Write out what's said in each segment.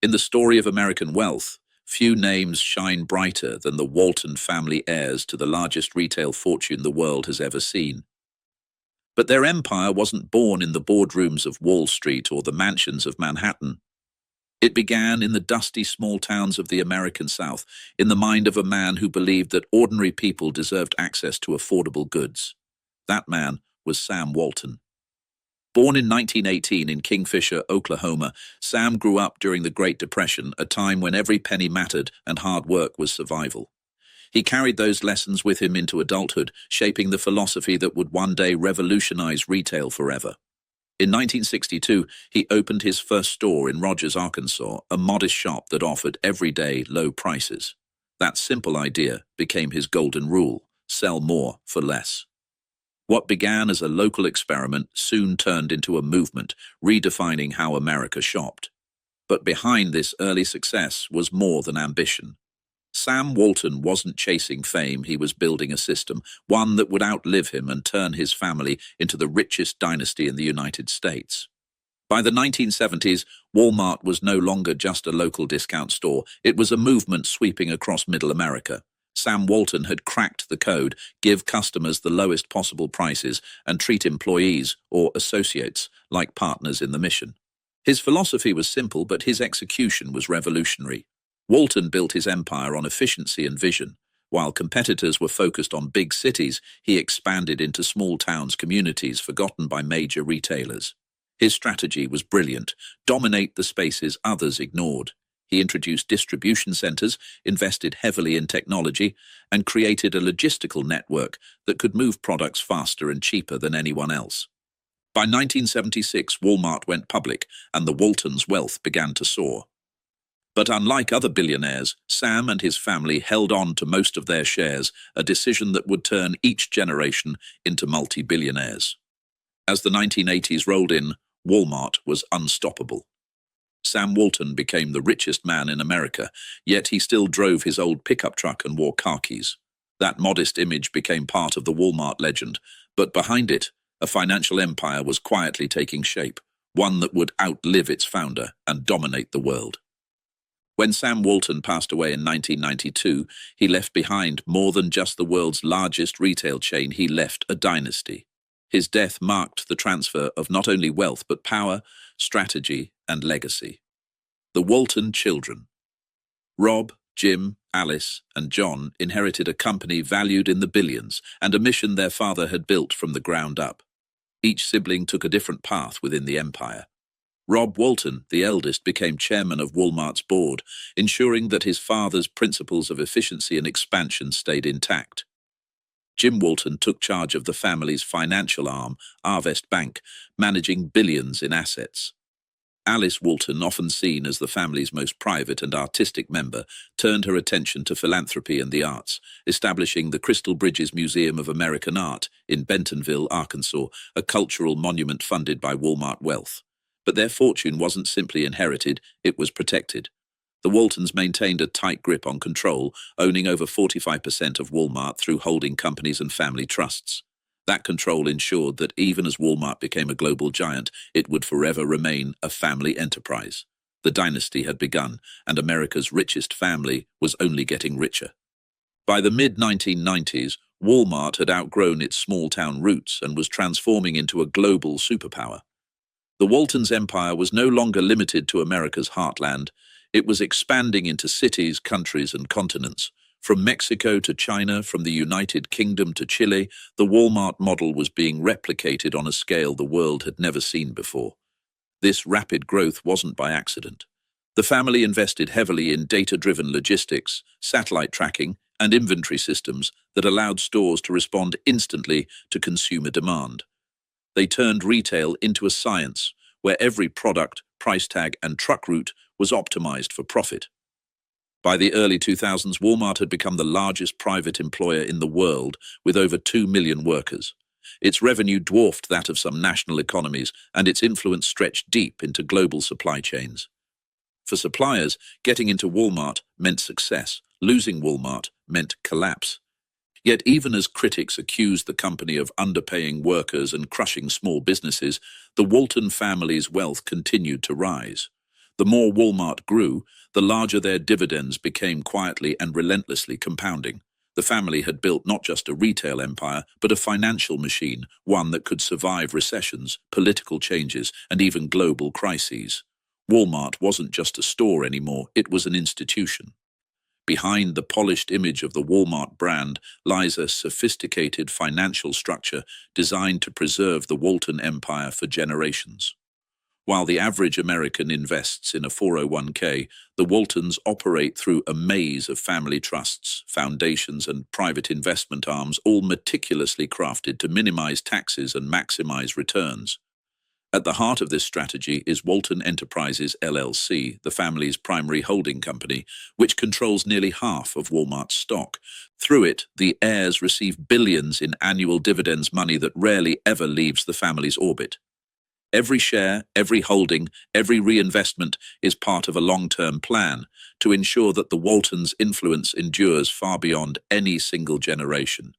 In the story of American wealth, few names shine brighter than the Walton family heirs to the largest retail fortune the world has ever seen. But their empire wasn't born in the boardrooms of Wall Street or the mansions of Manhattan. It began in the dusty small towns of the American South, in the mind of a man who believed that ordinary people deserved access to affordable goods. That man was Sam Walton. Born in 1918 in Kingfisher, Oklahoma, Sam grew up during the Great Depression, a time when every penny mattered and hard work was survival. He carried those lessons with him into adulthood, shaping the philosophy that would one day revolutionize retail forever. In 1962, he opened his first store in Rogers, Arkansas, a modest shop that offered everyday low prices. That simple idea became his golden rule: sell more for less. What began as a local experiment soon turned into a movement, redefining how America shopped. But behind this early success was more than ambition. Sam Walton wasn't chasing fame, he was building a system, one that would outlive him and turn his family into the richest dynasty in the United States. By the 1970s, Walmart was no longer just a local discount store, it was a movement sweeping across Middle America. Sam Walton had cracked the code: give customers the lowest possible prices and treat employees, or associates, like partners in the mission. His philosophy was simple, but his execution was revolutionary. Walton built his empire on efficiency and vision. While competitors were focused on big cities, he expanded into small towns, communities forgotten by major retailers. His strategy was brilliant: dominate the spaces others ignored. He introduced distribution centers, invested heavily in technology, and created a logistical network that could move products faster and cheaper than anyone else. By 1976, Walmart went public, and the Waltons' wealth began to soar. But unlike other billionaires, Sam and his family held on to most of their shares, a decision that would turn each generation into multi-billionaires. As the 1980s rolled in, Walmart was unstoppable. Sam Walton became the richest man in America, yet he still drove his old pickup truck and wore khakis. That modest image became part of the Walmart legend, but behind it, a financial empire was quietly taking shape, one that would outlive its founder and dominate the world. When Sam Walton passed away in 1992, he left behind more than just the world's largest retail chain. He left a dynasty. His death marked the transfer of not only wealth but power, strategy, and legacy. The Walton children. Rob, Jim, Alice, and John inherited a company valued in the billions and a mission their father had built from the ground up. Each sibling took a different path within the empire. Rob Walton, the eldest, became chairman of Walmart's board, ensuring that his father's principles of efficiency and expansion stayed intact. Jim Walton took charge of the family's financial arm, Arvest Bank, managing billions in assets. Alice Walton, often seen as the family's most private and artistic member, turned her attention to philanthropy and the arts, establishing the Crystal Bridges Museum of American Art in Bentonville, Arkansas, a cultural monument funded by Walmart wealth. But their fortune wasn't simply inherited, it was protected. The Waltons maintained a tight grip on control, owning over 45% of Walmart through holding companies and family trusts. That control ensured that even as Walmart became a global giant, it would forever remain a family enterprise. The dynasty had begun, and America's richest family was only getting richer. By the mid-1990s, Walmart had outgrown its small-town roots and was transforming into a global superpower. The Waltons' empire was no longer limited to America's heartland. It was expanding into cities, countries, and continents. From Mexico to China, from the United Kingdom to Chile, the Walmart model was being replicated on a scale the world had never seen before. This rapid growth wasn't by accident. The family invested heavily in data-driven logistics, satellite tracking, and inventory systems that allowed stores to respond instantly to consumer demand. They turned retail into a science, where every product, price tag, and truck route was optimized for profit. By the early 2000s, Walmart had become the largest private employer in the world, with over 2 million workers. Its revenue dwarfed that of some national economies, and its influence stretched deep into global supply chains. For suppliers, getting into Walmart meant success. Losing Walmart meant collapse. Yet even as critics accused the company of underpaying workers and crushing small businesses, the Walton family's wealth continued to rise. The more Walmart grew, the larger their dividends became, quietly and relentlessly compounding. The family had built not just a retail empire, but a financial machine, one that could survive recessions, political changes, and even global crises. Walmart wasn't just a store anymore, it was an institution. Behind the polished image of the Walmart brand lies a sophisticated financial structure designed to preserve the Walton empire for generations. While the average American invests in a 401k, the Waltons operate through a maze of family trusts, foundations, and private investment arms, all meticulously crafted to minimize taxes and maximize returns. At the heart of this strategy is Walton Enterprises LLC, the family's primary holding company, which controls nearly half of Walmart's stock. Through it, the heirs receive billions in annual dividends, money that rarely ever leaves the family's orbit. Every share, every holding, every reinvestment is part of a long-term plan to ensure that the Waltons' influence endures far beyond any single generation.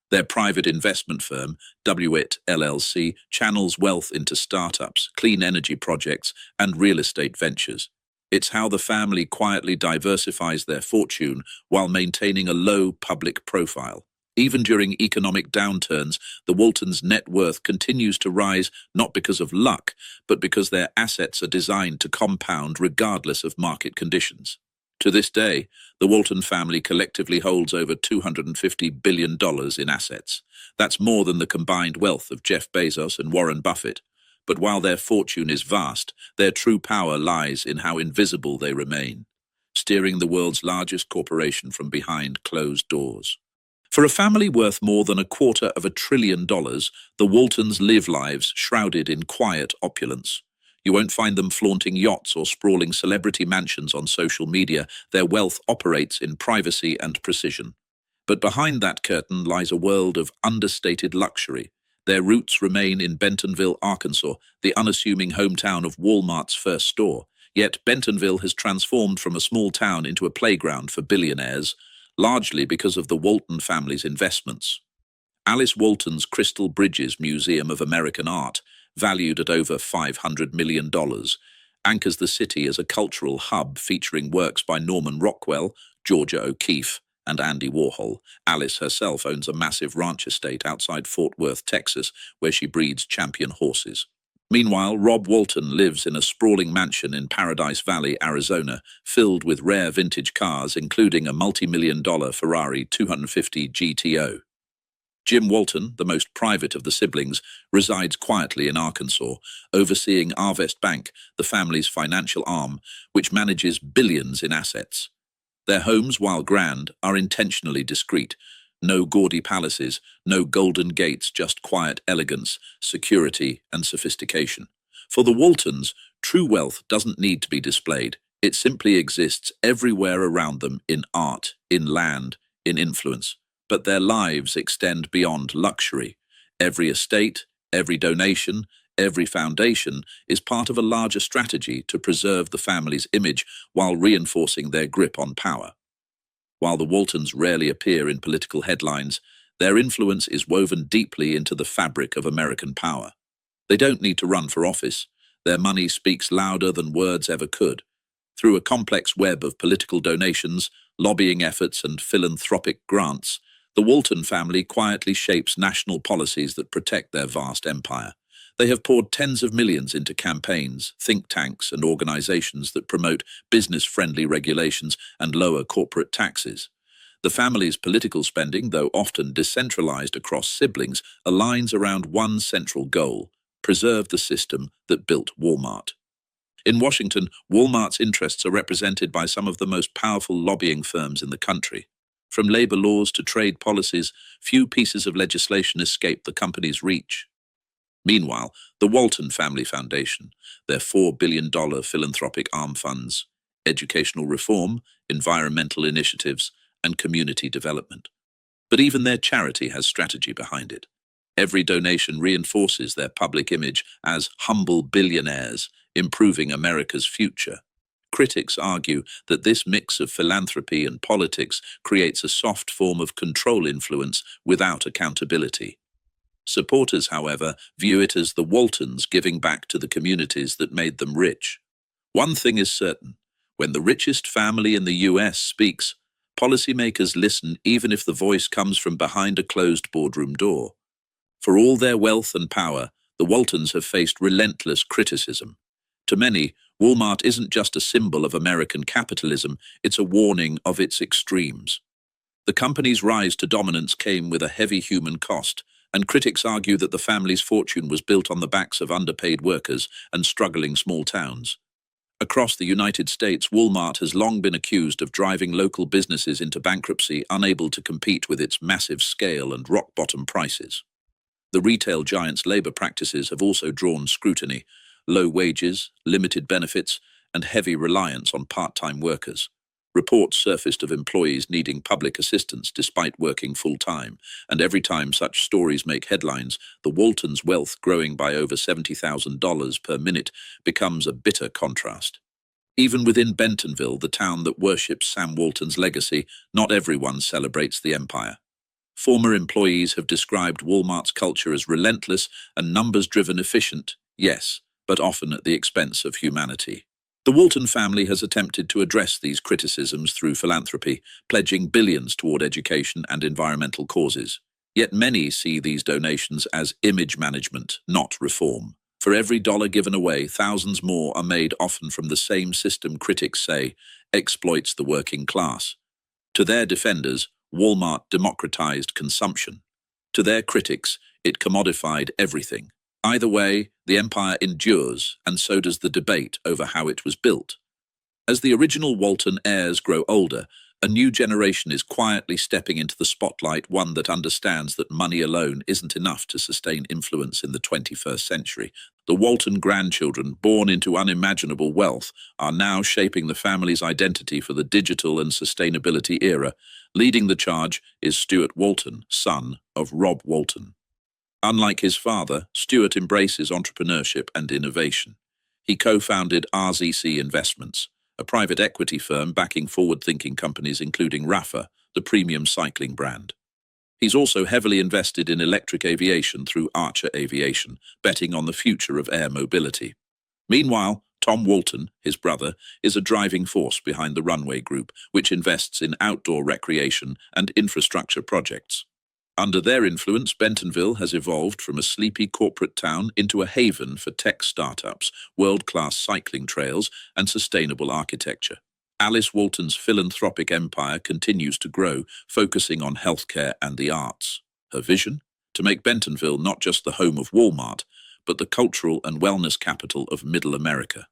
Their private investment firm, WIT LLC, channels wealth into startups, clean energy projects, and real estate ventures. It's how the family quietly diversifies their fortune while maintaining a low public profile. Even during economic downturns, the Waltons' net worth continues to rise not because of luck, but because their assets are designed to compound regardless of market conditions. To this day, the Walton family collectively holds over $250 billion in assets. That's more than the combined wealth of Jeff Bezos and Warren Buffett. But while their fortune is vast, their true power lies in how invisible they remain, steering the world's largest corporation from behind closed doors. For a family worth more than $250 billion, the Waltons live lives shrouded in quiet opulence. You won't find them flaunting yachts or sprawling celebrity mansions on social media. Their wealth operates in privacy and precision. But behind that curtain lies a world of understated luxury. Their roots remain in Bentonville, Arkansas, the unassuming hometown of Walmart's first store. Yet Bentonville has transformed from a small town into a playground for billionaires, largely because of the Walton family's investments. Alice Walton's Crystal Bridges Museum of American Art, valued at over $500 million, anchors the city as a cultural hub featuring works by Norman Rockwell, Georgia O'Keeffe, and Andy Warhol. Alice herself owns a massive ranch estate outside Fort Worth, Texas, where she breeds champion horses. Meanwhile, Rob Walton lives in a sprawling mansion in Paradise Valley, Arizona, filled with rare vintage cars, including a multi-million-dollar Ferrari 250 GTO. Jim Walton, the most private of the siblings, resides quietly in Arkansas, overseeing Arvest Bank, the family's financial arm, which manages billions in assets. Their homes, while grand, are intentionally discreet. No gaudy palaces, no golden gates, just quiet elegance, security, and sophistication. For the Waltons, true wealth doesn't need to be displayed. It simply exists everywhere around them, in art, in land, in influence. But their lives extend beyond luxury. Every estate, every donation, every foundation is part of a larger strategy to preserve the family's image while reinforcing their grip on power. While the Waltons rarely appear in political headlines, their influence is woven deeply into the fabric of American power. They don't need to run for office. Their money speaks louder than words ever could. Through a complex web of political donations, lobbying efforts, and philanthropic grants, the Walton family quietly shapes national policies that protect their vast empire. They have poured tens of millions into campaigns, think tanks, and organizations that promote business-friendly regulations and lower corporate taxes. The family's political spending, though often decentralized across siblings, aligns around one central goal: preserve the system that built Walmart. In Washington, Walmart's interests are represented by some of the most powerful lobbying firms in the country. From labor laws to trade policies, few pieces of legislation escape the company's reach. Meanwhile, the Walton Family Foundation, their $4 billion philanthropic arm funds, educational reform, environmental initiatives, and community development. But even their charity has strategy behind it. Every donation reinforces their public image as humble billionaires, improving America's future. Critics argue that this mix of philanthropy and politics creates a soft form of control influence without accountability. Supporters, however, view it as the Waltons giving back to the communities that made them rich. One thing is certain: when the richest family in the US speaks, policymakers listen even if the voice comes from behind a closed boardroom door. For all their wealth and power, the Waltons have faced relentless criticism. To many, Walmart isn't just a symbol of American capitalism, it's a warning of its extremes. The company's rise to dominance came with a heavy human cost, and critics argue that the family's fortune was built on the backs of underpaid workers and struggling small towns. Across the United States, Walmart has long been accused of driving local businesses into bankruptcy, unable to compete with its massive scale and rock-bottom prices. The retail giant's labor practices have also drawn scrutiny: low wages, limited benefits, and heavy reliance on part-time workers. Reports surfaced of employees needing public assistance despite working full-time, and every time such stories make headlines, the Waltons' wealth, growing by over $70,000 per minute, becomes a bitter contrast. Even within Bentonville, the town that worships Sam Walton's legacy, not everyone celebrates the empire. Former employees have described Walmart's culture as relentless and numbers-driven, efficient, yes, but often at the expense of humanity. The Walton family has attempted to address these criticisms through philanthropy, pledging billions toward education and environmental causes. Yet many see these donations as image management, not reform. For every dollar given away, thousands more are made, often from the same system critics say exploits the working class. To their defenders, Walmart democratized consumption. To their critics, it commodified everything. Either way, the empire endures, and so does the debate over how it was built. As the original Walton heirs grow older, a new generation is quietly stepping into the spotlight, one that understands that money alone isn't enough to sustain influence in the 21st century. The Walton grandchildren, born into unimaginable wealth, are now shaping the family's identity for the digital and sustainability era. Leading the charge is Stuart Walton, son of Rob Walton. Unlike his father, Stuart embraces entrepreneurship and innovation. He co-founded RZC Investments, a private equity firm backing forward-thinking companies including Rafa, the premium cycling brand. He's also heavily invested in electric aviation through Archer Aviation, betting on the future of air mobility. Meanwhile, Tom Walton, his brother, is a driving force behind the Runway Group, which invests in outdoor recreation and infrastructure projects. Under their influence, Bentonville has evolved from a sleepy corporate town into a haven for tech startups, world-class cycling trails, and sustainable architecture. Alice Walton's philanthropic empire continues to grow, focusing on healthcare and the arts. Her vision? To make Bentonville not just the home of Walmart, but the cultural and wellness capital of Middle America.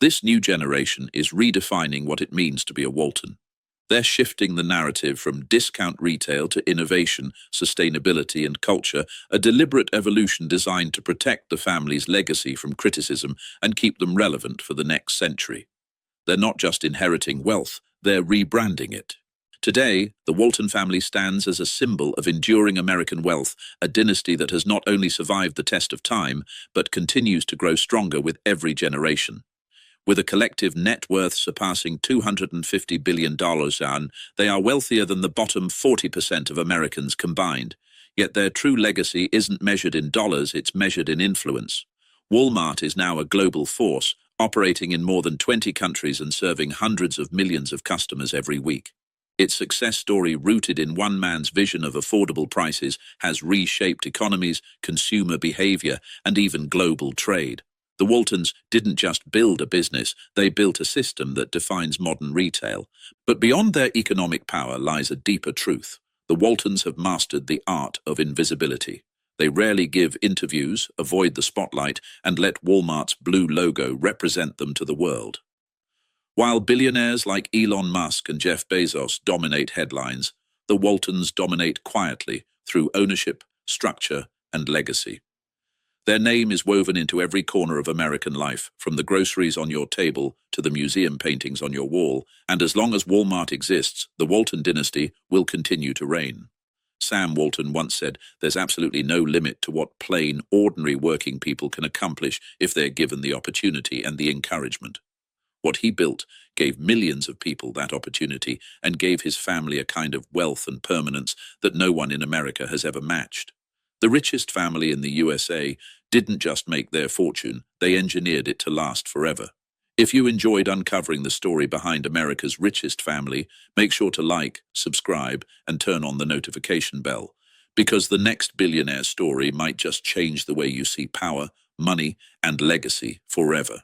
This new generation is redefining what it means to be a Walton. They're shifting the narrative from discount retail to innovation, sustainability, and culture, a deliberate evolution designed to protect the family's legacy from criticism and keep them relevant for the next century. They're not just inheriting wealth, they're rebranding it. Today, the Walton family stands as a symbol of enduring American wealth, a dynasty that has not only survived the test of time, but continues to grow stronger with every generation. With a collective net worth surpassing $250 billion, they are wealthier than the bottom 40% of Americans combined. Yet their true legacy isn't measured in dollars, it's measured in influence. Walmart is now a global force, operating in more than 20 countries and serving hundreds of millions of customers every week. Its success story, rooted in one man's vision of affordable prices, has reshaped economies, consumer behavior, and even global trade. The Waltons didn't just build a business, they built a system that defines modern retail. But beyond their economic power lies a deeper truth. The Waltons have mastered the art of invisibility. They rarely give interviews, avoid the spotlight, and let Walmart's blue logo represent them to the world. While billionaires like Elon Musk and Jeff Bezos dominate headlines, the Waltons dominate quietly through ownership, structure, and legacy. Their name is woven into every corner of American life, from the groceries on your table to the museum paintings on your wall, and as long as Walmart exists, the Walton dynasty will continue to reign. Sam Walton once said, "There's absolutely no limit to what plain, ordinary working people can accomplish if they're given the opportunity and the encouragement." What he built gave millions of people that opportunity and gave his family a kind of wealth and permanence that no one in America has ever matched. The richest family in the USA didn't just make their fortune, they engineered it to last forever. If you enjoyed uncovering the story behind America's richest family, make sure to like, subscribe, and turn on the notification bell, because the next billionaire story might just change the way you see power, money, and legacy forever.